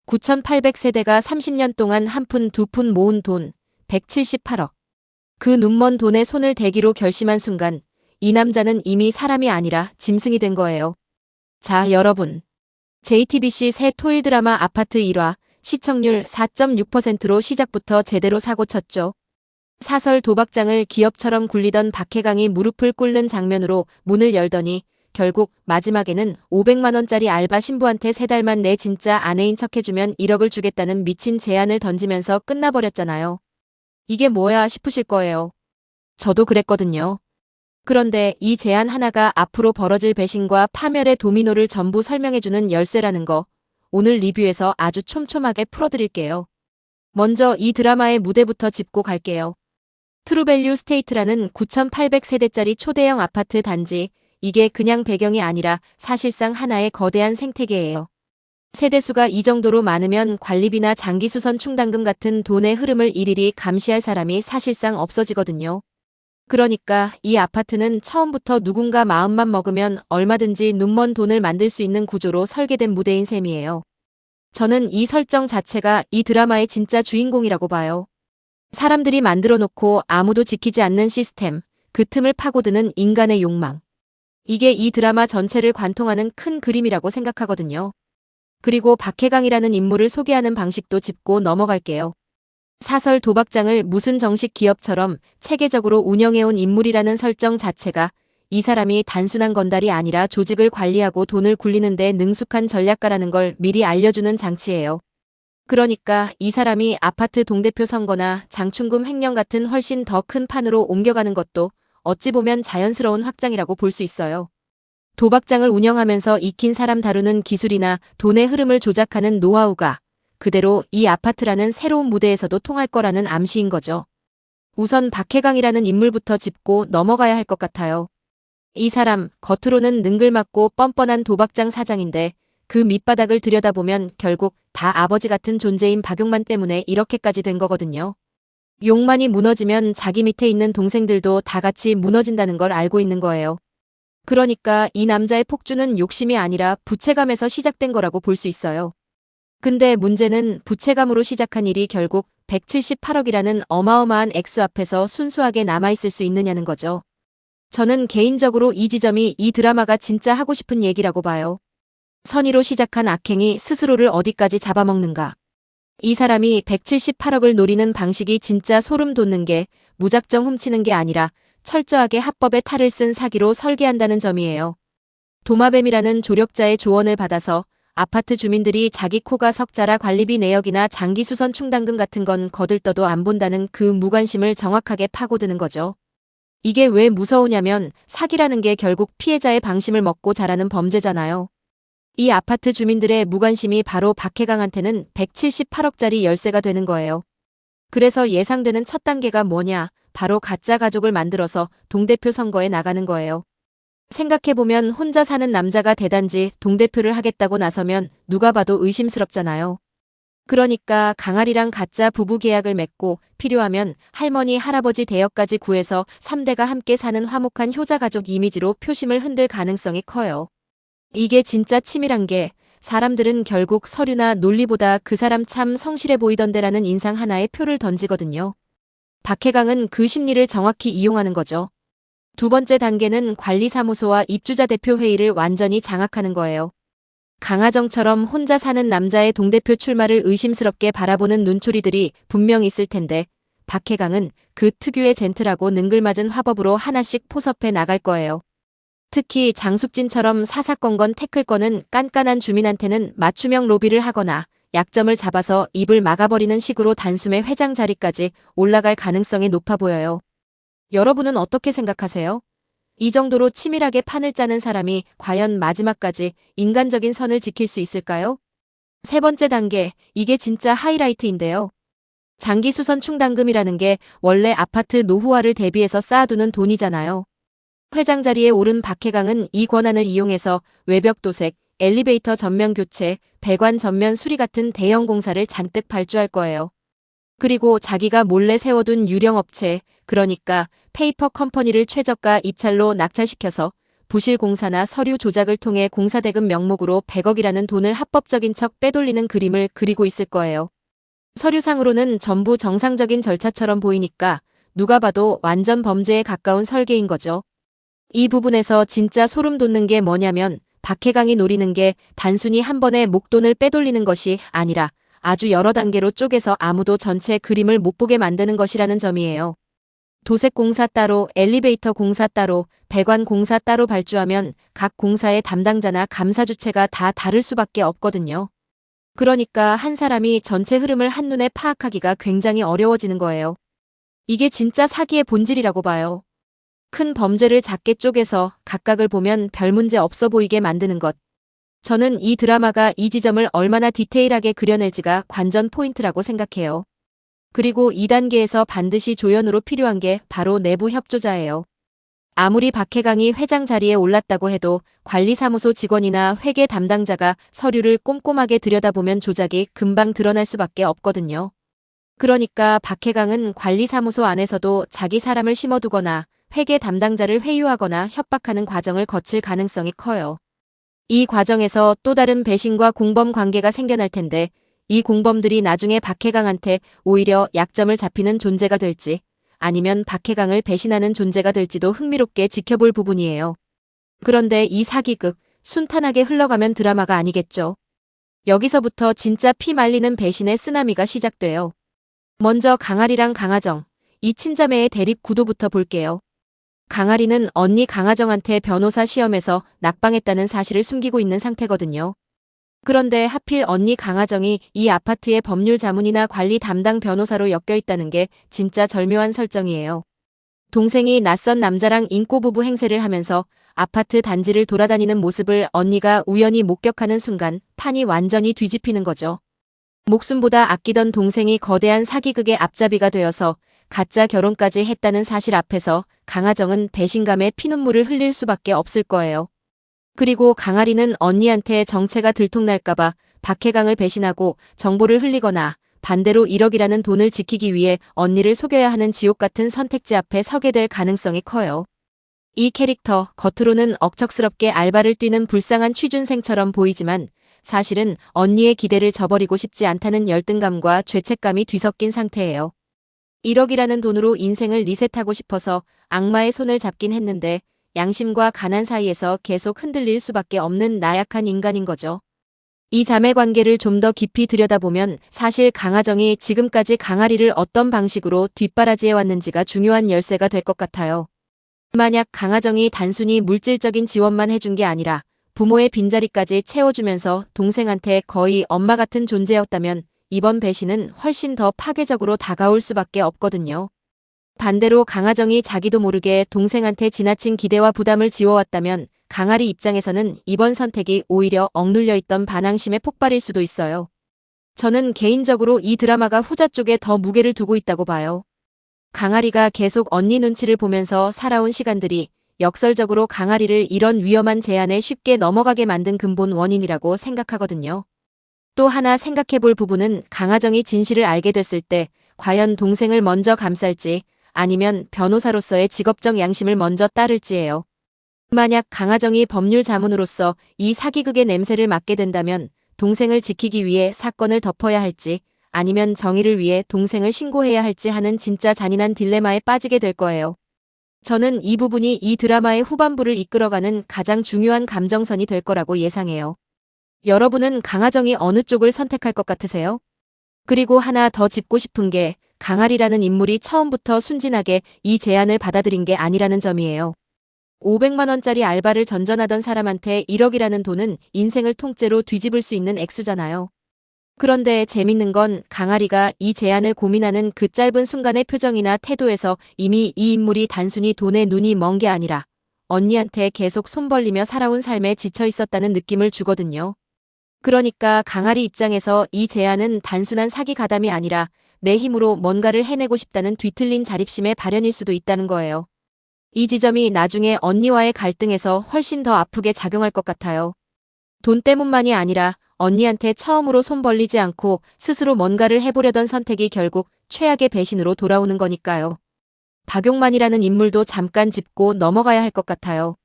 9,800세대가 30년 동안 한 푼 두 푼 모은 돈 178억. 그 눈먼 돈에 손을 대기로 결심한 순간 이 남자는 이미 사람이 아니라 짐승이 된 거예요. 자, 여러분. JTBC 새 토일 드라마 아파트 1화 시청률 4.6%로 시작부터 제대로 사고쳤죠. 사설 도박장을 기업처럼 굴리던 박해강이 무릎을 꿇는 장면으로 문을 열더니 결국 마지막에는 500만 원짜리 알바 신부한테 3달만 내 진짜 아내인 척해주면 1억을 주겠다는 미친 제안을 던지면서 끝나버렸잖아요. 이게 뭐야 싶으실 거예요. 저도 그랬거든요. 그런데 이 제안 하나가 앞으로 벌어질 배신과 파멸의 도미노를 전부 설명해주는 열쇠라는 거 오늘 리뷰에서 아주 촘촘하게 풀어드릴게요. 먼저 이 드라마의 무대부터 짚고 갈게요. 트루밸류 스테이트라는 9,800세대짜리 초대형 아파트 단지, 이게 그냥 배경이 아니라 사실상 하나의 거대한 생태계예요. 세대수가 이 정도로 많으면 관리비나 장기수선 충당금 같은 돈의 흐름을 일일이 감시할 사람이 사실상 없어지거든요. 그러니까 이 아파트는 처음부터 누군가 마음만 먹으면 얼마든지 눈먼 돈을 만들 수 있는 구조로 설계된 무대인 셈이에요. 저는 이 설정 자체가 이 드라마의 진짜 주인공이라고 봐요. 사람들이 만들어 놓고 아무도 지키지 않는 시스템, 그 틈을 파고드는 인간의 욕망. 이게 이 드라마 전체를 관통하는 큰 그림이라고 생각하거든요. 그리고 박해강이라는 인물을 소개하는 방식도 짚고 넘어갈게요. 사설 도박장을 무슨 정식 기업처럼 체계적으로 운영해온 인물이라는 설정 자체가 이 사람이 단순한 건달이 아니라 조직을 관리하고 돈을 굴리는 데 능숙한 전략가라는 걸 미리 알려주는 장치예요. 그러니까 이 사람이 아파트 동대표 선거나 장충금 횡령 같은 훨씬 더 큰 판으로 옮겨가는 것도 어찌 보면 자연스러운 확장이라고 볼 수 있어요. 도박장을 운영하면서 익힌 사람 다루는 기술이나 돈의 흐름을 조작하는 노하우가 그대로 이 아파트라는 새로운 무대에서도 통할 거라는 암시인 거죠. 우선 박해강이라는 인물부터 짚고 넘어가야 할 것 같아요. 이 사람, 겉으로는 능글맞고 뻔뻔한 도박장 사장인데 그 밑바닥을 들여다보면 결국 다 아버지 같은 존재인 박용만 때문에 이렇게까지 된 거거든요. 용만이 무너지면 자기 밑에 있는 동생들도 다 같이 무너진다는 걸 알고 있는 거예요. 그러니까 이 남자의 폭주는 욕심이 아니라 부채감에서 시작된 거라고 볼 수 있어요. 근데 문제는 부채감으로 시작한 일이 결국 178억이라는 어마어마한 액수 앞에서 순수하게 남아있을 수 있느냐는 거죠. 저는 개인적으로 이 지점이 이 드라마가 진짜 하고 싶은 얘기라고 봐요. 선의로 시작한 악행이 스스로를 어디까지 잡아먹는가. 이 사람이 178억을 노리는 방식이 진짜 소름 돋는 게 무작정 훔치는 게 아니라 철저하게 합법의 탈을 쓴 사기로 설계한다는 점이에요. 도마뱀이라는 조력자의 조언을 받아서 아파트 주민들이 자기 코가 석자라 관리비 내역이나 장기수선 충당금 같은 건 거들떠도 안 본다는 그 무관심을 정확하게 파고드는 거죠. 이게 왜 무서우냐면 사기라는 게 결국 피해자의 방심을 먹고 자라는 범죄잖아요. 이 아파트 주민들의 무관심이 바로 박해강한테는 178억짜리 열쇠가 되는 거예요. 그래서 예상되는 첫 단계가 뭐냐? 바로 가짜 가족을 만들어서 동대표 선거에 나가는 거예요. 생각해보면 혼자 사는 남자가 대단지 동대표를 하겠다고 나서면 누가 봐도 의심스럽잖아요. 그러니까 강아리랑 가짜 부부 계약을 맺고 필요하면 할머니, 할아버지 대역까지 구해서 3대가 함께 사는 화목한 효자가족 이미지로 표심을 흔들 가능성이 커요. 이게 진짜 치밀한 게 사람들은 결국 서류나 논리보다 그 사람 참 성실해 보이던데라는 인상 하나에 표를 던지거든요. 박해강은 그 심리를 정확히 이용하는 거죠. 두 번째 단계는 관리사무소와 입주자 대표 회의를 완전히 장악하는 거예요. 강하정처럼 혼자 사는 남자의 동대표 출마를 의심스럽게 바라보는 눈초리들이 분명 있을 텐데 박해강은 그 특유의 젠틀하고 능글맞은 화법으로 하나씩 포섭해 나갈 거예요. 특히 장숙진처럼 사사건건 태클건은 깐깐한 주민한테는 맞춤형 로비를 하거나 약점을 잡아서 입을 막아버리는 식으로 단숨에 회장 자리까지 올라갈 가능성이 높아 보여요. 여러분은 어떻게 생각하세요? 이 정도로 치밀하게 판을 짜는 사람이 과연 마지막까지 인간적인 선을 지킬 수 있을까요? 세 번째 단계, 이게 진짜 하이라이트인데요. 장기수선 충당금이라는 게 원래 아파트 노후화를 대비해서 쌓아두는 돈이잖아요. 회장 자리에 오른 박해강은 이 권한을 이용해서 외벽 도색, 엘리베이터 전면 교체, 배관 전면 수리 같은 대형 공사를 잔뜩 발주할 거예요. 그리고 자기가 몰래 세워둔 유령 업체, 그러니까 페이퍼 컴퍼니를 최저가 입찰로 낙찰시켜서 부실 공사나 서류 조작을 통해 공사대금 명목으로 100억이라는 돈을 합법적인 척 빼돌리는 그림을 그리고 있을 거예요. 서류상으로는 전부 정상적인 절차처럼 보이니까 누가 봐도 완전 범죄에 가까운 설계인 거죠. 이 부분에서 진짜 소름 돋는 게 뭐냐면 박해강이 노리는 게 단순히 한 번에 목돈을 빼돌리는 것이 아니라 아주 여러 단계로 쪼개서 아무도 전체 그림을 못 보게 만드는 것이라는 점이에요. 도색 공사 따로, 엘리베이터 공사 따로, 배관 공사 따로 발주하면 각 공사의 담당자나 감사 주체가 다 다를 수밖에 없거든요. 그러니까 한 사람이 전체 흐름을 한눈에 파악하기가 굉장히 어려워지는 거예요. 이게 진짜 사기의 본질이라고 봐요. 큰 범죄를 작게 쪼개서 각각을 보면 별 문제 없어 보이게 만드는 것. 저는 이 드라마가 이 지점을 얼마나 디테일하게 그려낼지가 관전 포인트라고 생각해요. 그리고 2단계에서 반드시 조연으로 필요한 게 바로 내부 협조자예요. 아무리 박해강이 회장 자리에 올랐다고 해도 관리사무소 직원이나 회계 담당자가 서류를 꼼꼼하게 들여다보면 조작이 금방 드러날 수밖에 없거든요. 그러니까 박해강은 관리사무소 안에서도 자기 사람을 심어두거나 회계 담당자를 회유하거나 협박하는 과정을 거칠 가능성이 커요. 이 과정에서 또 다른 배신과 공범 관계가 생겨날 텐데 이 공범들이 나중에 박해강한테 오히려 약점을 잡히는 존재가 될지 아니면 박해강을 배신하는 존재가 될지도 흥미롭게 지켜볼 부분이에요. 그런데 이 사기극 순탄하게 흘러가면 드라마가 아니겠죠. 여기서부터 진짜 피 말리는 배신의 쓰나미가 시작돼요. 먼저 강아리랑 강하정, 이 친자매의 대립 구도부터 볼게요. 강아리는 언니 강하정한테 변호사 시험에서 낙방했다는 사실을 숨기고 있는 상태거든요. 그런데 하필 언니 강하정이 이 아파트의 법률 자문이나 관리 담당 변호사로 엮여 있다는 게 진짜 절묘한 설정이에요. 동생이 낯선 남자랑 인꼬부부 행세를 하면서 아파트 단지를 돌아다니는 모습을 언니가 우연히 목격하는 순간 판이 완전히 뒤집히는 거죠. 목숨보다 아끼던 동생이 거대한 사기극의 앞잡이가 되어서 가짜 결혼까지 했다는 사실 앞에서 강하정은 배신감에 피눈물을 흘릴 수밖에 없을 거예요. 그리고 강아리는 언니한테 정체가 들통날까봐 박해강을 배신하고 정보를 흘리거나 반대로 1억이라는 돈을 지키기 위해 언니를 속여야 하는 지옥 같은 선택지 앞에 서게 될 가능성이 커요. 이 캐릭터 겉으로는 억척스럽게 알바를 뛰는 불쌍한 취준생처럼 보이지만 사실은 언니의 기대를 저버리고 싶지 않다는 열등감과 죄책감이 뒤섞인 상태예요. 1억이라는 돈으로 인생을 리셋하고 싶어서 악마의 손을 잡긴 했는데 양심과 가난 사이에서 계속 흔들릴 수밖에 없는 나약한 인간인 거죠. 이 자매 관계를 좀 더 깊이 들여다보면 사실 강하정이 지금까지 강아리를 어떤 방식으로 뒷바라지해왔는지가 중요한 열쇠가 될 것 같아요. 만약 강하정이 단순히 물질적인 지원만 해준 게 아니라 부모의 빈자리까지 채워주면서 동생한테 거의 엄마 같은 존재였다면 이번 배신은 훨씬 더 파괴적으로 다가올 수밖에 없거든요. 반대로 강하정이 자기도 모르게 동생한테 지나친 기대와 부담을 지워왔다면 강아리 입장에서는 이번 선택이 오히려 억눌려 있던 반항심의 폭발일 수도 있어요. 저는 개인적으로 이 드라마가 후자 쪽에 더 무게를 두고 있다고 봐요. 강아리가 계속 언니 눈치를 보면서 살아온 시간들이 역설적으로 강아리를 이런 위험한 제안에 쉽게 넘어가게 만든 근본 원인이라고 생각하거든요. 또 하나 생각해볼 부분은 강하정이 진실을 알게 됐을 때 과연 동생을 먼저 감쌀지 아니면 변호사로서의 직업적 양심을 먼저 따를지예요. 만약 강하정이 법률 자문으로서 이 사기극의 냄새를 맡게 된다면 동생을 지키기 위해 사건을 덮어야 할지 아니면 정의를 위해 동생을 신고해야 할지 하는 진짜 잔인한 딜레마에 빠지게 될 거예요. 저는 이 부분이 이 드라마의 후반부를 이끌어가는 가장 중요한 감정선이 될 거라고 예상해요. 여러분은 강하정이 어느 쪽을 선택할 것 같으세요? 그리고 하나 더 짚고 싶은 게 강아리라는 인물이 처음부터 순진하게 이 제안을 받아들인 게 아니라는 점이에요. 500만 원짜리 알바를 전전하던 사람한테 1억이라는 돈은 인생을 통째로 뒤집을 수 있는 액수잖아요. 그런데 재밌는 건 강아리가 이 제안을 고민하는 그 짧은 순간의 표정이나 태도에서 이미 이 인물이 단순히 돈에 눈이 먼 게 아니라 언니한테 계속 손 벌리며 살아온 삶에 지쳐 있었다는 느낌을 주거든요. 그러니까 강아리 입장에서 이 제안은 단순한 사기 가담이 아니라 내 힘으로 뭔가를 해내고 싶다는 뒤틀린 자립심의 발현일 수도 있다는 거예요. 이 지점이 나중에 언니와의 갈등에서 훨씬 더 아프게 작용할 것 같아요. 돈 때문만이 아니라 언니한테 처음으로 손 벌리지 않고 스스로 뭔가를 해보려던 선택이 결국 최악의 배신으로 돌아오는 거니까요. 박용만이라는 인물도 잠깐 짚고 넘어가야 할 것 같아요.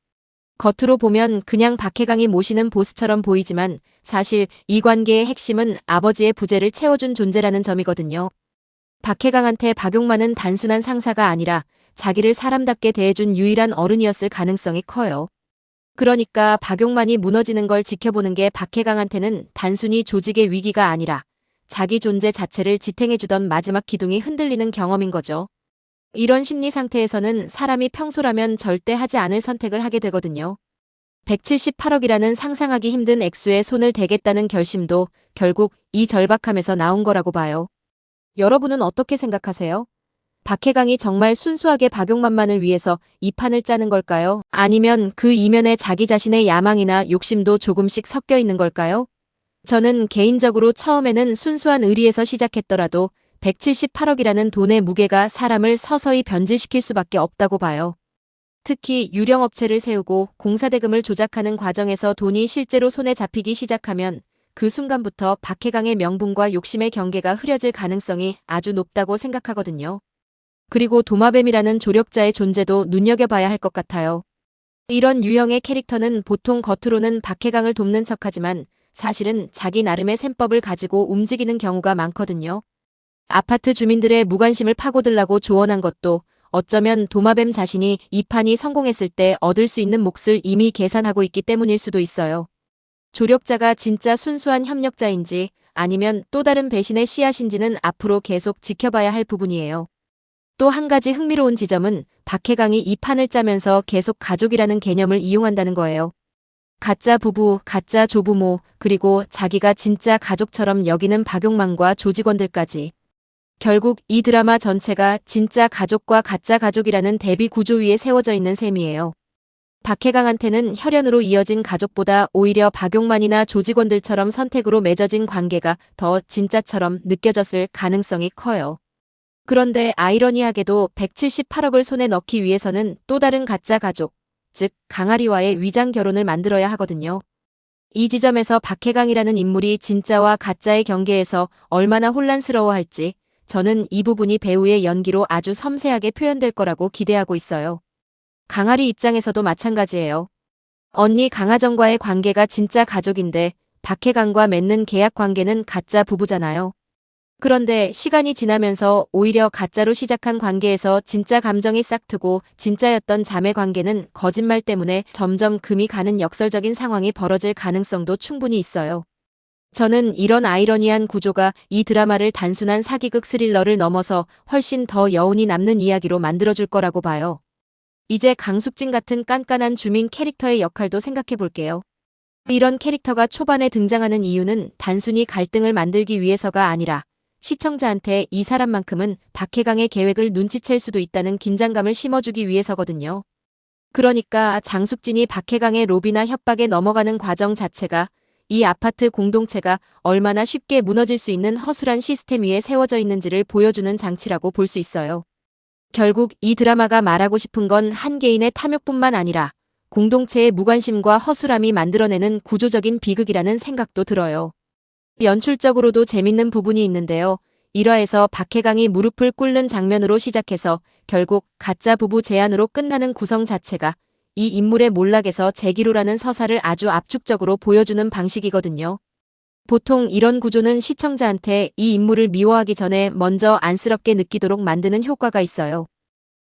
겉으로 보면 그냥 박해강이 모시는 보스처럼 보이지만 사실 이 관계의 핵심은 아버지의 부재를 채워준 존재라는 점이거든요. 박해강한테 박용만은 단순한 상사가 아니라 자기를 사람답게 대해준 유일한 어른이었을 가능성이 커요. 그러니까 박용만이 무너지는 걸 지켜보는 게 박해강한테는 단순히 조직의 위기가 아니라 자기 존재 자체를 지탱해주던 마지막 기둥이 흔들리는 경험인 거죠. 이런 심리 상태에서는 사람이 평소라면 절대 하지 않을 선택을 하게 되거든요. 178억이라는 상상하기 힘든 액수에 손을 대겠다는 결심도 결국 이 절박함에서 나온 거라고 봐요. 여러분은 어떻게 생각하세요? 박해강이 정말 순수하게 박용만만을 위해서 이 판을 짜는 걸까요? 아니면 그 이면에 자기 자신의 야망이나 욕심도 조금씩 섞여 있는 걸까요? 저는 개인적으로 처음에는 순수한 의리에서 시작했더라도 178억이라는 돈의 무게가 사람을 서서히 변질시킬 수밖에 없다고 봐요. 특히 유령업체를 세우고 공사대금을 조작하는 과정에서 돈이 실제로 손에 잡히기 시작하면 그 순간부터 박해강의 명분과 욕심의 경계가 흐려질 가능성이 아주 높다고 생각하거든요. 그리고 도마뱀이라는 조력자의 존재도 눈여겨봐야 할 것 같아요. 이런 유형의 캐릭터는 보통 겉으로는 박해강을 돕는 척하지만 사실은 자기 나름의 셈법을 가지고 움직이는 경우가 많거든요. 아파트 주민들의 무관심을 파고들라고 조언한 것도 어쩌면 도마뱀 자신이 이 판이 성공했을 때 얻을 수 있는 몫을 이미 계산하고 있기 때문일 수도 있어요. 조력자가 진짜 순수한 협력자인지 아니면 또 다른 배신의 씨앗인지는 앞으로 계속 지켜봐야 할 부분이에요. 또 한 가지 흥미로운 지점은 박해강이 이 판을 짜면서 계속 가족이라는 개념을 이용한다는 거예요. 가짜 부부, 가짜 조부모, 그리고 자기가 진짜 가족처럼 여기는 박용만과 조직원들까지. 결국 이 드라마 전체가 진짜 가족과 가짜 가족이라는 대비 구조 위에 세워져 있는 셈이에요. 박해강한테는 혈연으로 이어진 가족보다 오히려 박용만이나 조직원들처럼 선택으로 맺어진 관계가 더 진짜처럼 느껴졌을 가능성이 커요. 그런데 아이러니하게도 178억을 손에 넣기 위해서는 또 다른 가짜 가족, 즉 강아리와의 위장 결혼을 만들어야 하거든요. 이 지점에서 박해강이라는 인물이 진짜와 가짜의 경계에서 얼마나 혼란스러워할지 저는 이 부분이 배우의 연기로 아주 섬세하게 표현될 거라고 기대하고 있어요. 강아리 입장에서도 마찬가지예요. 언니 강하정과의 관계가 진짜 가족인데 박해강과 맺는 계약 관계는 가짜 부부잖아요. 그런데 시간이 지나면서 오히려 가짜로 시작한 관계에서 진짜 감정이 싹트고 진짜였던 자매 관계는 거짓말 때문에 점점 금이 가는 역설적인 상황이 벌어질 가능성도 충분히 있어요. 저는 이런 아이러니한 구조가 이 드라마를 단순한 사기극 스릴러를 넘어서 훨씬 더 여운이 남는 이야기로 만들어줄 거라고 봐요. 이제 강숙진 같은 깐깐한 주민 캐릭터의 역할도 생각해 볼게요. 이런 캐릭터가 초반에 등장하는 이유는 단순히 갈등을 만들기 위해서가 아니라 시청자한테 이 사람만큼은 박해강의 계획을 눈치챌 수도 있다는 긴장감을 심어주기 위해서거든요. 그러니까 장숙진이 박해강의 로비나 협박에 넘어가는 과정 자체가 이 아파트 공동체가 얼마나 쉽게 무너질 수 있는 허술한 시스템 위에 세워져 있는지를 보여주는 장치라고 볼 수 있어요. 결국 이 드라마가 말하고 싶은 건 한 개인의 탐욕뿐만 아니라 공동체의 무관심과 허술함이 만들어내는 구조적인 비극이라는 생각도 들어요. 연출적으로도 재밌는 부분이 있는데요. 1화에서 박해강이 무릎을 꿇는 장면으로 시작해서 결국 가짜 부부 제안으로 끝나는 구성 자체가 이 인물의 몰락에서 재기로라는 서사를 아주 압축적으로 보여주는 방식이거든요. 보통 이런 구조는 시청자한테 이 인물을 미워하기 전에 먼저 안쓰럽게 느끼도록 만드는 효과가 있어요.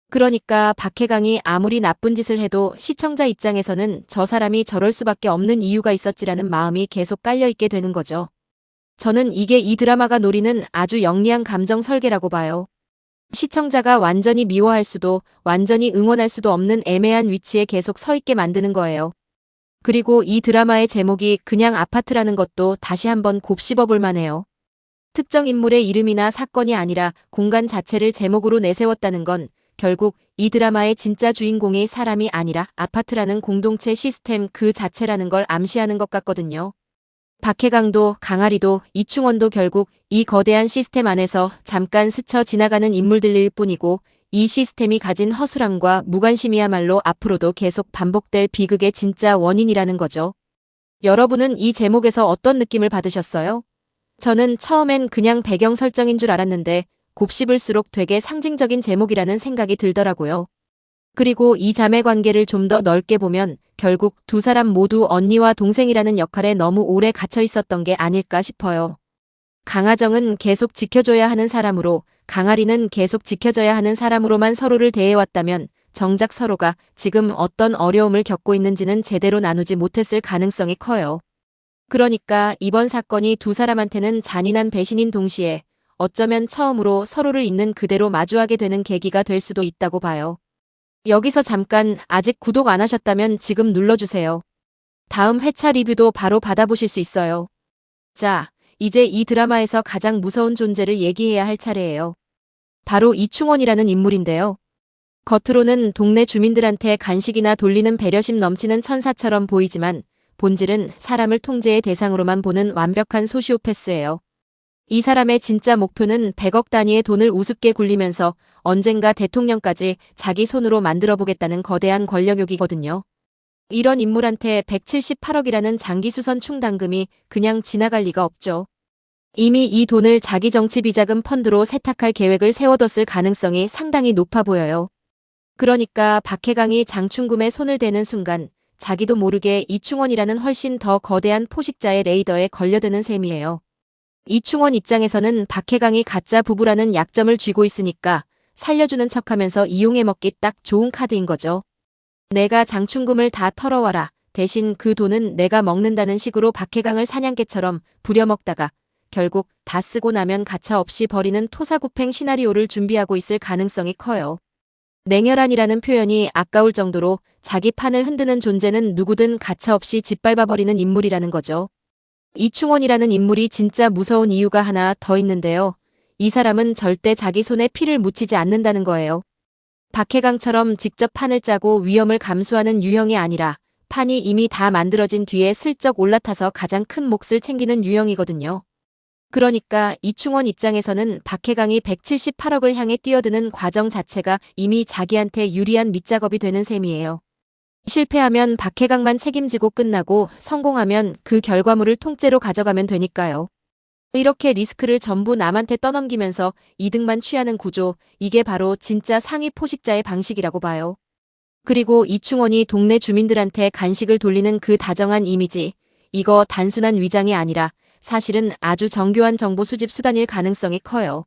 그러니까 박해강이 아무리 나쁜 짓을 해도 시청자 입장에서는 저 사람이 저럴 수밖에 없는 이유가 있었지라는 마음이 계속 깔려있게 되는 거죠. 저는 이게 이 드라마가 노리는 아주 영리한 감정 설계라고 봐요. 시청자가 완전히 미워할 수도 완전히 응원할 수도 없는 애매한 위치에 계속 서 있게 만드는 거예요. 그리고 이 드라마의 제목이 그냥 아파트라는 것도 다시 한번 곱씹어 볼 만해요. 특정 인물의 이름이나 사건이 아니라 공간 자체를 제목으로 내세웠다는 건 결국 이 드라마의 진짜 주인공이 사람이 아니라 아파트라는 공동체 시스템 그 자체라는 걸 암시하는 것 같거든요. 박해강도 강아리도 이충원도 결국 이 거대한 시스템 안에서 잠깐 스쳐 지나가는 인물들일 뿐이고 이 시스템이 가진 허술함과 무관심이야말로 앞으로도 계속 반복될 비극의 진짜 원인이라는 거죠. 여러분은 이 제목에서 어떤 느낌을 받으셨어요? 저는 처음엔 그냥 배경 설정인 줄 알았는데 곱씹을수록 되게 상징적인 제목이라는 생각이 들더라고요. 그리고 이 자매 관계를 좀 더 넓게 보면 결국 두 사람 모두 언니와 동생이라는 역할에 너무 오래 갇혀 있었던 게 아닐까 싶어요. 강하정은 계속 지켜줘야 하는 사람으로, 강아리는 계속 지켜져야 하는 사람으로만 서로를 대해왔다면 정작 서로가 지금 어떤 어려움을 겪고 있는지는 제대로 나누지 못했을 가능성이 커요. 그러니까 이번 사건이 두 사람한테는 잔인한 배신인 동시에 어쩌면 처음으로 서로를 있는 그대로 마주하게 되는 계기가 될 수도 있다고 봐요. 여기서 잠깐, 아직 구독 안 하셨다면 지금 눌러주세요. 다음 회차 리뷰도 바로 받아보실 수 있어요. 자, 이제 이 드라마에서 가장 무서운 존재를 얘기해야 할 차례예요. 바로 이충원이라는 인물인데요. 겉으로는 동네 주민들한테 간식이나 돌리는 배려심 넘치는 천사처럼 보이지만 본질은 사람을 통제의 대상으로만 보는 완벽한 소시오패스예요. 이 사람의 진짜 목표는 100억 단위의 돈을 우습게 굴리면서 언젠가 대통령까지 자기 손으로 만들어보겠다는 거대한 권력욕이거든요. 이런 인물한테 178억이라는 장기수선 충당금이 그냥 지나갈 리가 없죠. 이미 이 돈을 자기 정치 비자금 펀드로 세탁할 계획을 세워뒀을 가능성이 상당히 높아 보여요. 그러니까 박해강이 장충금에 손을 대는 순간 자기도 모르게 이충원이라는 훨씬 더 거대한 포식자의 레이더에 걸려드는 셈이에요. 이충원 입장에서는 박해강이 가짜 부부라는 약점을 쥐고 있으니까 살려주는 척하면서 이용해 먹기 딱 좋은 카드인 거죠. 내가 장충금을 다 털어와라. 대신 그 돈은 내가 먹는다는 식으로 박해강을 사냥개처럼 부려먹다가 결국 다 쓰고 나면 가차없이 버리는 토사구팽 시나리오를 준비하고 있을 가능성이 커요. 냉혈한이라는 표현이 아까울 정도로 자기 판을 흔드는 존재는 누구든 가차없이 짓밟아버리는 인물이라는 거죠. 이충원이라는 인물이 진짜 무서운 이유가 하나 더 있는데요. 이 사람은 절대 자기 손에 피를 묻히지 않는다는 거예요. 박해강처럼 직접 판을 짜고 위험을 감수하는 유형이 아니라 판이 이미 다 만들어진 뒤에 슬쩍 올라타서 가장 큰 몫을 챙기는 유형이거든요. 그러니까 이충원 입장에서는 박해강이 178억을 향해 뛰어드는 과정 자체가 이미 자기한테 유리한 밑작업이 되는 셈이에요. 실패하면 박해강만 책임지고 끝나고 성공하면 그 결과물을 통째로 가져가면 되니까요. 이렇게 리스크를 전부 남한테 떠넘기면서 이득만 취하는 구조, 이게 바로 진짜 상위 포식자의 방식이라고 봐요. 그리고 이충원이 동네 주민들한테 간식을 돌리는 그 다정한 이미지, 이거 단순한 위장이 아니라 사실은 아주 정교한 정보 수집 수단일 가능성이 커요.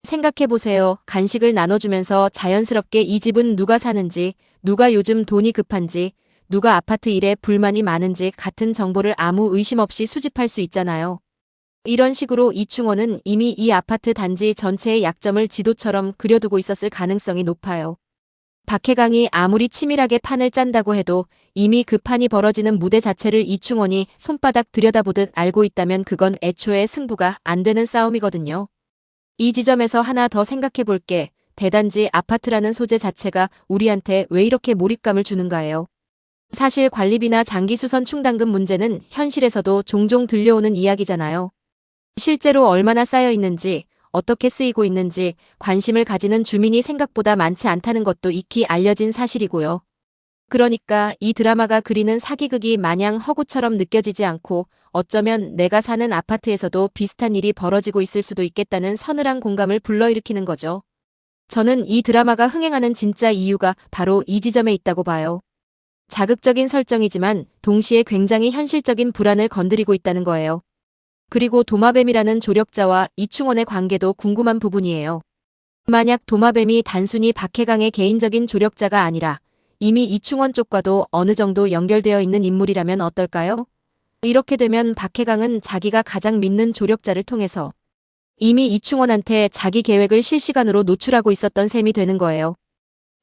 생각해보세요. 간식을 나눠주면서 자연스럽게 이 집은 누가 사는지, 누가 요즘 돈이 급한지, 누가 아파트 일에 불만이 많은지 같은 정보를 아무 의심 없이 수집할 수 있잖아요. 이런 식으로 이충원은 이미 이 아파트 단지 전체의 약점을 지도처럼 그려두고 있었을 가능성이 높아요. 박해강이 아무리 치밀하게 판을 짠다고 해도 이미 그 판이 벌어지는 무대 자체를 이충원이 손바닥 들여다보듯 알고 있다면 그건 애초에 승부가 안 되는 싸움이거든요. 이 지점에서 하나 더 생각해 볼게. 대단지 아파트라는 소재 자체가 우리한테 왜 이렇게 몰입감을 주는가예요. 사실 관리비나 장기수선 충당금 문제는 현실에서도 종종 들려오는 이야기잖아요. 실제로 얼마나 쌓여 있는지, 어떻게 쓰이고 있는지 관심을 가지는 주민이 생각보다 많지 않다는 것도 익히 알려진 사실이고요. 그러니까 이 드라마가 그리는 사기극이 마냥 허구처럼 느껴지지 않고 어쩌면 내가 사는 아파트에서도 비슷한 일이 벌어지고 있을 수도 있겠다는 서늘한 공감을 불러일으키는 거죠. 저는 이 드라마가 흥행하는 진짜 이유가 바로 이 지점에 있다고 봐요. 자극적인 설정이지만 동시에 굉장히 현실적인 불안을 건드리고 있다는 거예요. 그리고 도마뱀이라는 조력자와 이충원의 관계도 궁금한 부분이에요. 만약 도마뱀이 단순히 박해강의 개인적인 조력자가 아니라 이미 이충원 쪽과도 어느 정도 연결되어 있는 인물이라면 어떨까요? 이렇게 되면 박해강은 자기가 가장 믿는 조력자를 통해서 이미 이충원한테 자기 계획을 실시간으로 노출하고 있었던 셈이 되는 거예요.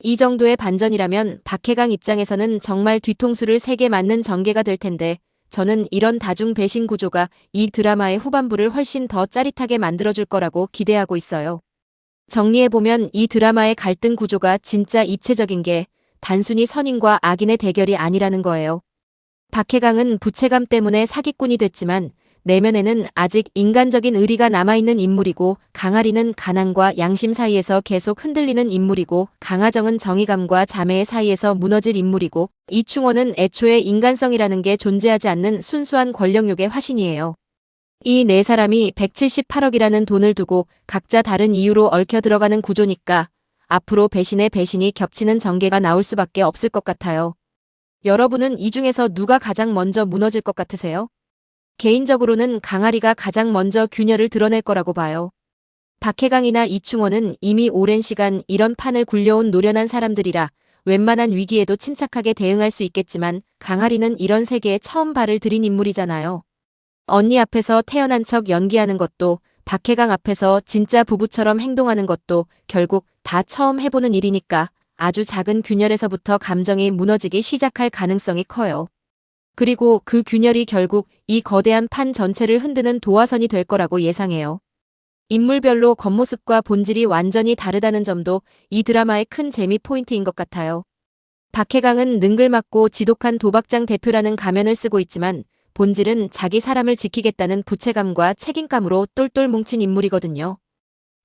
이 정도의 반전이라면 박해강 입장에서는 정말 뒤통수를 세게 맞는 전개가 될 텐데 저는 이런 다중 배신 구조가 이 드라마의 후반부를 훨씬 더 짜릿하게 만들어줄 거라고 기대하고 있어요. 정리해보면 이 드라마의 갈등 구조가 진짜 입체적인 게 단순히 선인과 악인의 대결이 아니라는 거예요. 박해강은 부채감 때문에 사기꾼이 됐지만 내면에는 아직 인간적인 의리가 남아있는 인물이고 강아리는 가난과 양심 사이에서 계속 흔들리는 인물이고 강하정은 정의감과 자매의 사이에서 무너질 인물이고 이충원은 애초에 인간성이라는 게 존재하지 않는 순수한 권력욕의 화신이에요. 이 네 사람이 178억이라는 돈을 두고 각자 다른 이유로 얽혀 들어가는 구조니까 앞으로 배신에 배신이 겹치는 전개가 나올 수밖에 없을 것 같아요. 여러분은 이 중에서 누가 가장 먼저 무너질 것 같으세요? 개인적으로는 강아리가 가장 먼저 균열을 드러낼 거라고 봐요. 박해강이나 이충원은 이미 오랜 시간 이런 판을 굴려온 노련한 사람들이라 웬만한 위기에도 침착하게 대응할 수 있겠지만 강아리는 이런 세계에 처음 발을 들인 인물이잖아요. 언니 앞에서 태어난 척 연기하는 것도 박해강 앞에서 진짜 부부처럼 행동하는 것도 결국 다 처음 해보는 일이니까 아주 작은 균열에서부터 감정이 무너지기 시작할 가능성이 커요. 그리고 그 균열이 결국 이 거대한 판 전체를 흔드는 도화선이 될 거라고 예상해요. 인물별로 겉모습과 본질이 완전히 다르다는 점도 이 드라마의 큰 재미 포인트인 것 같아요. 박해강은 능글맞고 지독한 도박장 대표라는 가면을 쓰고 있지만 본질은 자기 사람을 지키겠다는 부채감과 책임감으로 똘똘 뭉친 인물이거든요.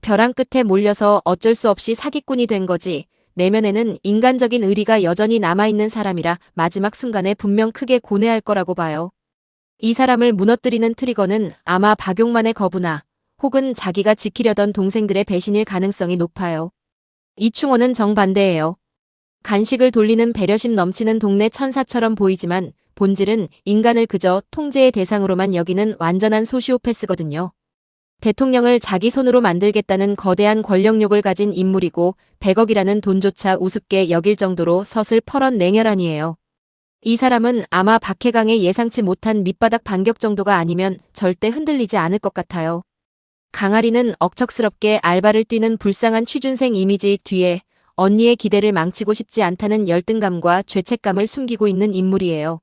벼랑 끝에 몰려서 어쩔 수 없이 사기꾼이 된 거지 내면에는 인간적인 의리가 여전히 남아있는 사람이라 마지막 순간에 분명 크게 고뇌할 거라고 봐요. 이 사람을 무너뜨리는 트리거는 아마 박용만의 거부나 혹은 자기가 지키려던 동생들의 배신일 가능성이 높아요. 이충원은 정반대예요. 간식을 돌리는 배려심 넘치는 동네 천사처럼 보이지만 본질은 인간을 그저 통제의 대상으로만 여기는 완전한 소시오패스거든요. 대통령을 자기 손으로 만들겠다는 거대한 권력욕을 가진 인물이고 100억이라는 돈조차 우습게 여길 정도로 서슬퍼런 냉혈한이에요. 이 사람은 아마 박해강의 예상치 못한 밑바닥 반격 정도가 아니면 절대 흔들리지 않을 것 같아요. 강아리는 억척스럽게 알바를 뛰는 불쌍한 취준생 이미지 뒤에 언니의 기대를 망치고 싶지 않다는 열등감과 죄책감을 숨기고 있는 인물이에요.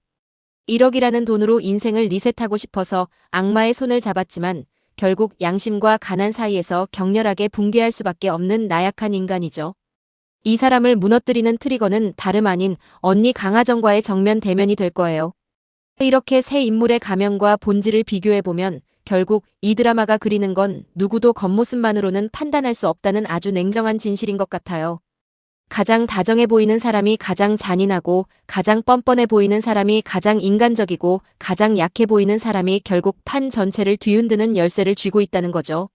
1억이라는 돈으로 인생을 리셋하고 싶어서 악마의 손을 잡았지만 결국 양심과 가난 사이에서 격렬하게 붕괴할 수밖에 없는 나약한 인간이죠. 이 사람을 무너뜨리는 트리거는 다름 아닌 언니 강하정과의 정면 대면이 될 거예요. 이렇게 세 인물의 가면과 본질을 비교해보면 결국 이 드라마가 그리는 건 누구도 겉모습만으로는 판단할 수 없다는 아주 냉정한 진실인 것 같아요. 가장 다정해 보이는 사람이 가장 잔인하고 가장 뻔뻔해 보이는 사람이 가장 인간적이고 가장 약해 보이는 사람이 결국 판 전체를 뒤흔드는 열쇠를 쥐고 있다는 거죠.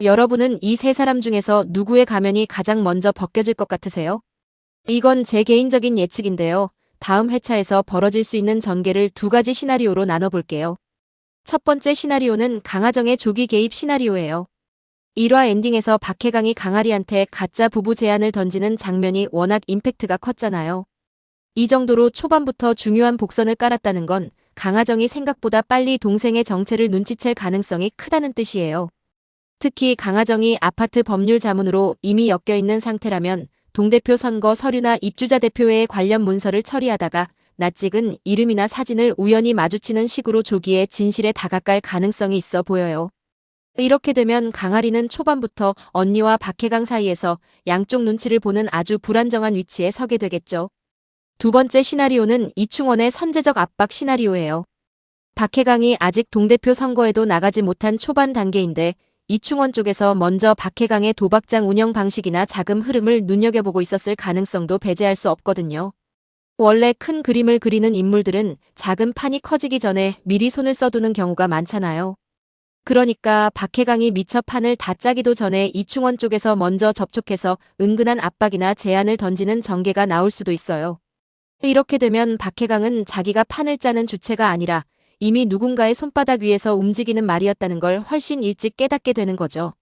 여러분은 이 세 사람 중에서 누구의 가면이 가장 먼저 벗겨질 것 같으세요? 이건 제 개인적인 예측인데요. 다음 회차에서 벌어질 수 있는 전개를 두 가지 시나리오로 나눠볼게요. 첫 번째 시나리오는 강하정의 조기 개입 시나리오예요. 1화 엔딩에서 박해강이 강아리한테 가짜 부부 제안을 던지는 장면이 워낙 임팩트가 컸잖아요. 이 정도로 초반부터 중요한 복선을 깔았다는 건 강하정이 생각보다 빨리 동생의 정체를 눈치챌 가능성이 크다는 뜻이에요. 특히 강하정이 아파트 법률 자문으로 이미 엮여있는 상태라면 동대표 선거 서류나 입주자 대표회의 관련 문서를 처리하다가 낯익은 이름이나 사진을 우연히 마주치는 식으로 조기에 진실에 다가갈 가능성이 있어 보여요. 이렇게 되면 강아리는 초반부터 언니와 박해강 사이에서 양쪽 눈치를 보는 아주 불안정한 위치에 서게 되겠죠. 두 번째 시나리오는 이충원의 선제적 압박 시나리오예요. 박해강이 아직 동대표 선거에도 나가지 못한 초반 단계인데 이충원 쪽에서 먼저 박해강의 도박장 운영 방식이나 자금 흐름을 눈여겨보고 있었을 가능성도 배제할 수 없거든요. 원래 큰 그림을 그리는 인물들은 작은 판이 커지기 전에 미리 손을 써두는 경우가 많잖아요. 그러니까 박해강이 미처 판을 다 짜기도 전에 이충원 쪽에서 먼저 접촉해서 은근한 압박이나 제안을 던지는 전개가 나올 수도 있어요. 이렇게 되면 박해강은 자기가 판을 짜는 주체가 아니라 이미 누군가의 손바닥 위에서 움직이는 말이었다는 걸 훨씬 일찍 깨닫게 되는 거죠.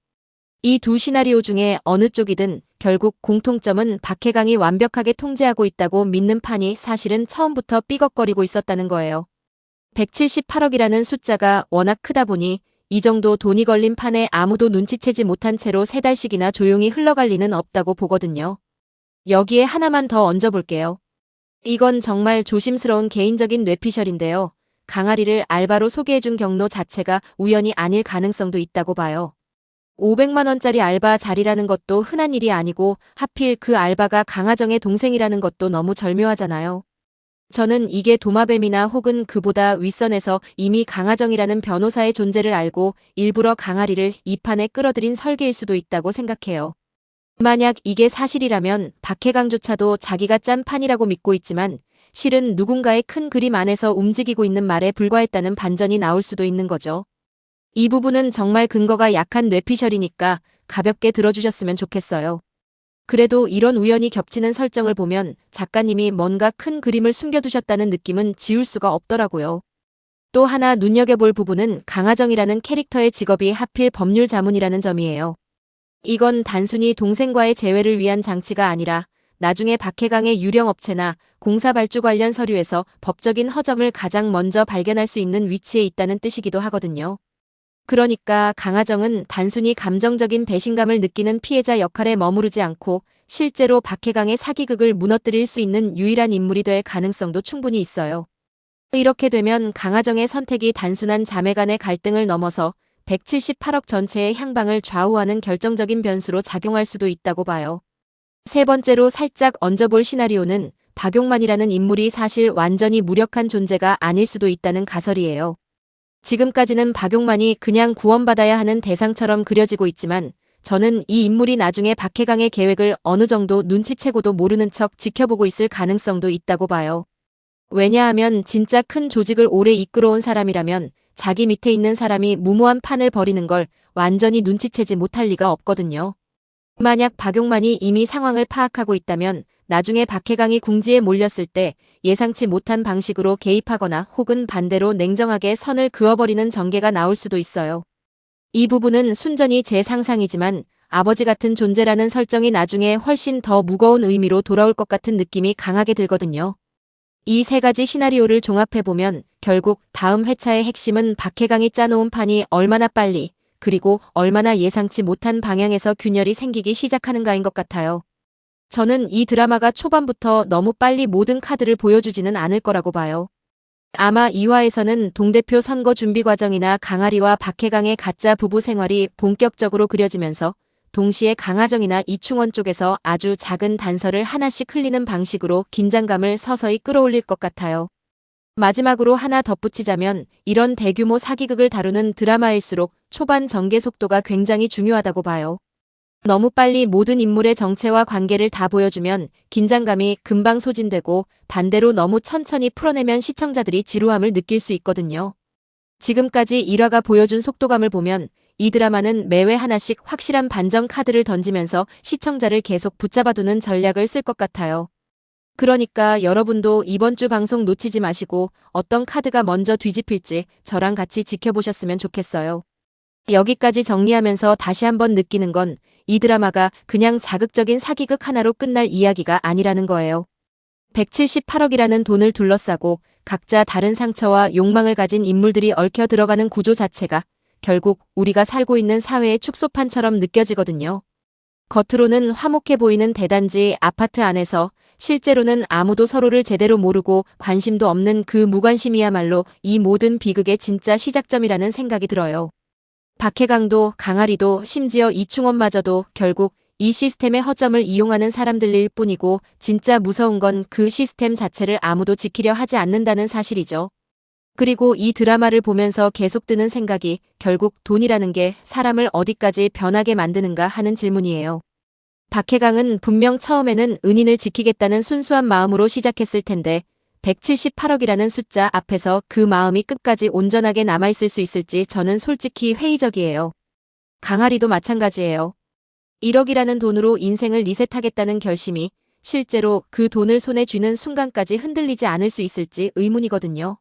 이 두 시나리오 중에 어느 쪽이든 결국 공통점은 박해강이 완벽하게 통제하고 있다고 믿는 판이 사실은 처음부터 삐걱거리고 있었다는 거예요. 178억이라는 숫자가 워낙 크다 보니 이 정도 돈이 걸린 판에 아무도 눈치채지 못한 채로 3달씩이나 조용히 흘러갈 리는 없다고 보거든요. 여기에 하나만 더 얹어볼게요. 이건 정말 조심스러운 개인적인 뇌피셜인데요. 강아리를 알바로 소개해준 경로 자체가 우연이 아닐 가능성도 있다고 봐요. 500만 원짜리 알바 자리라는 것도 흔한 일이 아니고 하필 그 알바가 강하정의 동생이라는 것도 너무 절묘하잖아요. 저는 이게 도마뱀이나 혹은 그보다 윗선에서 이미 강하정이라는 변호사의 존재를 알고 일부러 강아리를 이 판에 끌어들인 설계일 수도 있다고 생각해요. 만약 이게 사실이라면 박해강조차도 자기가 짠 판이라고 믿고 있지만 실은 누군가의 큰 그림 안에서 움직이고 있는 말에 불과했다는 반전이 나올 수도 있는 거죠. 이 부분은 정말 근거가 약한 뇌피셜이니까 가볍게 들어주셨으면 좋겠어요. 그래도 이런 우연이 겹치는 설정을 보면 작가님이 뭔가 큰 그림을 숨겨두셨다는 느낌은 지울 수가 없더라고요. 또 하나 눈여겨볼 부분은 강하정이라는 캐릭터의 직업이 하필 법률 자문이라는 점이에요. 이건 단순히 동생과의 재회를 위한 장치가 아니라 나중에 박해강의 유령업체나 공사발주 관련 서류에서 법적인 허점을 가장 먼저 발견할 수 있는 위치에 있다는 뜻이기도 하거든요. 그러니까 강하정은 단순히 감정적인 배신감을 느끼는 피해자 역할에 머무르지 않고 실제로 박해강의 사기극을 무너뜨릴 수 있는 유일한 인물이 될 가능성도 충분히 있어요. 이렇게 되면 강하정의 선택이 단순한 자매 간의 갈등을 넘어서 178억 전체의 향방을 좌우하는 결정적인 변수로 작용할 수도 있다고 봐요. 세 번째로 살짝 얹어볼 시나리오는 박용만이라는 인물이 사실 완전히 무력한 존재가 아닐 수도 있다는 가설이에요. 지금까지는 박용만이 그냥 구원받아야 하는 대상처럼 그려지고 있지만 저는 이 인물이 나중에 박해강의 계획을 어느 정도 눈치채고도 모르는 척 지켜보고 있을 가능성도 있다고 봐요. 왜냐하면 진짜 큰 조직을 오래 이끌어온 사람이라면 자기 밑에 있는 사람이 무모한 판을 벌이는 걸 완전히 눈치채지 못할 리가 없거든요. 만약 박용만이 이미 상황을 파악하고 있다면 나중에 박해강이 궁지에 몰렸을 때 예상치 못한 방식으로 개입하거나 혹은 반대로 냉정하게 선을 그어버리는 전개가 나올 수도 있어요. 이 부분은 순전히 제 상상이지만 아버지 같은 존재라는 설정이 나중에 훨씬 더 무거운 의미로 돌아올 것 같은 느낌이 강하게 들거든요. 이 세 가지 시나리오를 종합해보면 결국 다음 회차의 핵심은 박해강이 짜놓은 판이 얼마나 빨리 그리고 얼마나 예상치 못한 방향에서 균열이 생기기 시작하는가인 것 같아요. 저는 이 드라마가 초반부터 너무 빨리 모든 카드를 보여주지는 않을 거라고 봐요. 아마 2화에서는 동대표 선거 준비 과정이나 강아리와 박해강의 가짜 부부 생활이 본격적으로 그려지면서 동시에 강하정이나 이충원 쪽에서 아주 작은 단서를 하나씩 흘리는 방식으로 긴장감을 서서히 끌어올릴 것 같아요. 마지막으로 하나 덧붙이자면 이런 대규모 사기극을 다루는 드라마일수록 초반 전개 속도가 굉장히 중요하다고 봐요. 너무 빨리 모든 인물의 정체와 관계를 다 보여주면 긴장감이 금방 소진되고 반대로 너무 천천히 풀어내면 시청자들이 지루함을 느낄 수 있거든요. 지금까지 1화가 보여준 속도감을 보면 이 드라마는 매회 하나씩 확실한 반전 카드를 던지면서 시청자를 계속 붙잡아두는 전략을 쓸 것 같아요. 그러니까 여러분도 이번 주 방송 놓치지 마시고 어떤 카드가 먼저 뒤집힐지 저랑 같이 지켜보셨으면 좋겠어요. 여기까지 정리하면서 다시 한번 느끼는 건 이 드라마가 그냥 자극적인 사기극 하나로 끝날 이야기가 아니라는 거예요. 178억이라는 돈을 둘러싸고 각자 다른 상처와 욕망을 가진 인물들이 얽혀 들어가는 구조 자체가 결국 우리가 살고 있는 사회의 축소판처럼 느껴지거든요. 겉으로는 화목해 보이는 대단지 아파트 안에서 실제로는 아무도 서로를 제대로 모르고 관심도 없는 그 무관심이야말로 이 모든 비극의 진짜 시작점이라는 생각이 들어요. 박해강도 강아리도 심지어 이충원마저도 결국 이 시스템의 허점을 이용하는 사람들일 뿐이고 진짜 무서운 건 그 시스템 자체를 아무도 지키려 하지 않는다는 사실이죠. 그리고 이 드라마를 보면서 계속 드는 생각이 결국 돈이라는 게 사람을 어디까지 변하게 만드는가 하는 질문이에요. 박해강은 분명 처음에는 은인을 지키겠다는 순수한 마음으로 시작했을 텐데 178억이라는 숫자 앞에서 그 마음이 끝까지 온전하게 남아있을 수 있을지 저는 솔직히 회의적이에요. 강아리도 마찬가지예요. 1억이라는 돈으로 인생을 리셋하겠다는 결심이 실제로 그 돈을 손에 쥐는 순간까지 흔들리지 않을 수 있을지 의문이거든요.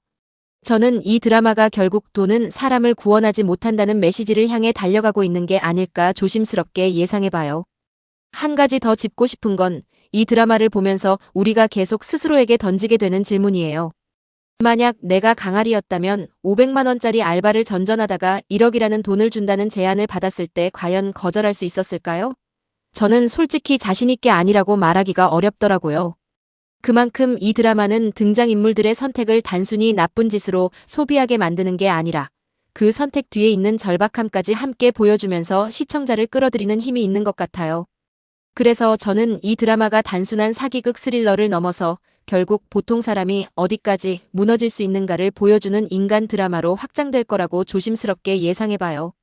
저는 이 드라마가 결국 돈은 사람을 구원하지 못한다는 메시지를 향해 달려가고 있는 게 아닐까 조심스럽게 예상해봐요. 한 가지 더 짚고 싶은 건 이 드라마를 보면서 우리가 계속 스스로에게 던지게 되는 질문이에요. 만약 내가 강아리였다면 500만 원짜리 알바를 전전하다가 1억이라는 돈을 준다는 제안을 받았을 때 과연 거절할 수 있었을까요? 저는 솔직히 자신있게 아니라고 말하기가 어렵더라고요. 그만큼 이 드라마는 등장인물들의 선택을 단순히 나쁜 짓으로 소비하게 만드는 게 아니라 그 선택 뒤에 있는 절박함까지 함께 보여주면서 시청자를 끌어들이는 힘이 있는 것 같아요. 그래서 저는 이 드라마가 단순한 사기극 스릴러를 넘어서 결국 보통 사람이 어디까지 무너질 수 있는가를 보여주는 인간 드라마로 확장될 거라고 조심스럽게 예상해봐요.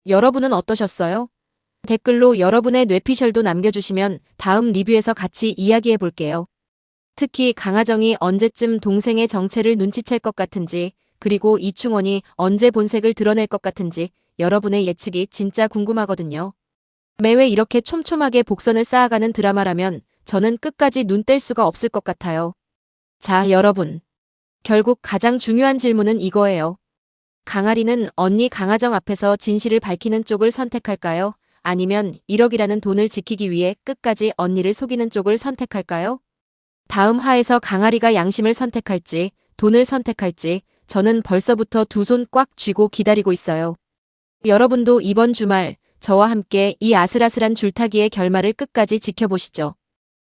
여러분은 어떠셨어요? 댓글로 여러분의 뇌피셜도 남겨주시면 다음 리뷰에서 같이 이야기해볼게요. 특히 강하정이 언제쯤 동생의 정체를 눈치챌 것 같은지 그리고 이충원이 언제 본색을 드러낼 것 같은지 여러분의 예측이 진짜 궁금하거든요. 매회 이렇게 촘촘하게 복선을 쌓아가는 드라마라면 저는 끝까지 눈 뗄 수가 없을 것 같아요. 자, 여러분. 결국 가장 중요한 질문은 이거예요. 강아리는 언니 강하정 앞에서 진실을 밝히는 쪽을 선택할까요? 아니면 1억이라는 돈을 지키기 위해 끝까지 언니를 속이는 쪽을 선택할까요? 다음 화에서 강아리가 양심을 선택할지, 돈을 선택할지, 저는 벌써부터 두 손 꽉 쥐고 기다리고 있어요. 여러분도 이번 주말 저와 함께 이 아슬아슬한 줄타기의 결말을 끝까지 지켜보시죠.